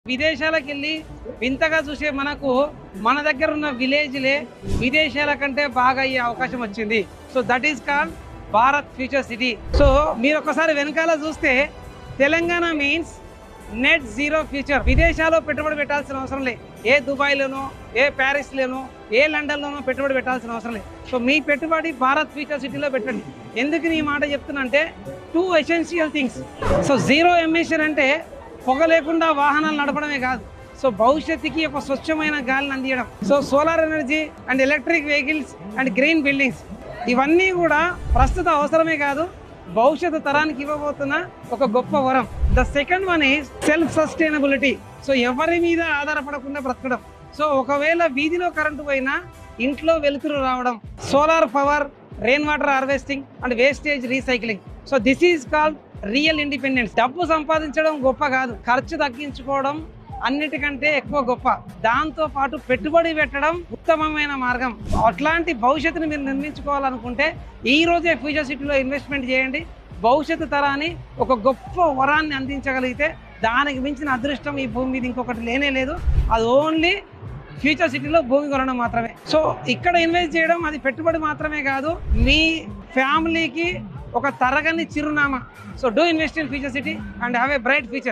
విదేశాలకు వెళ్ళి వింతగా చూసే మనకు మన దగ్గర ఉన్న విలేజ్లే విదేశాల కంటే బాగా అయ్యే అవకాశం వచ్చింది. So that is called Bharat future city. So మీరు ఒకసారి వెనకాల చూస్తే Telangana means net zero future. విదేశాల్లో పెట్టుబడి పెట్టాల్సిన అవసరం లేదు. ఏ దుబాయ్లోనో, ఏ ప్యారిస్లోనో, ఏ లండన్లోనో పెట్టుబడి పెట్టాల్సిన అవసరం లేదు. సో మీ పెట్టుబడి భారత్ ఫ్యూచర్ సిటీలో పెట్టండి. ఎందుకు ఈ మాట చెప్తున్నా అంటే 2 essential things. So zero emission అంటే పొగ లేకుండా వాహనాలు నడపడమే కాదు, సో భవిష్యత్తుకి ఒక స్వచ్ఛమైన గాలిని అందించడం. So solar energy and electric vehicles and green buildings ఇవన్నీ కూడా ప్రస్తుత అవసరమే కాదు, భవిష్యత్తు తరానికి ఇవ్వబోతున్న ఒక గొప్ప వరం. The second one is self sustainability. So ఎవరి మీద ఆధారపడకుండా బ్రతకడం. సో ఒకవేళ వీధిలో కరెంటు పోయినా ఇంట్లో వెలుతురు రావడం. Solar power, rain water harvesting and wastage recycling. So this is called real independence. డబ్బు సంపాదించడం గొప్ప కాదు, ఖర్చు తగ్గించుకోవడం అన్నిటికంటే ఎక్కువ గొప్ప. దాంతో పాటు పెట్టుబడి పెట్టడం ఉత్తమమైన మార్గం. అట్లాంటి భవిష్యత్తుని మీరు నిర్మించుకోవాలనుకుంటే ఈ రోజే ఫ్యూచర్ సిటీలో ఇన్వెస్ట్మెంట్ చేయండి. భవిష్యత్తు తరాన్ని ఒక గొప్ప వరాన్ని అందించగలిగితే దానికి మించిన అదృష్టం ఈ భూమి మీద ఇంకొకటి లేనే లేదు. అది ఓన్లీ ఫ్యూచర్ సిటీలో భూమి కొనడం మాత్రమే. సో ఇక్కడ ఇన్వెస్ట్ చేయడం అది పెట్టుబడి మాత్రమే కాదు, మీ ఫ్యామిలీకి ఒక తరగని చిరునామా. So do invest in future city and have a bright future.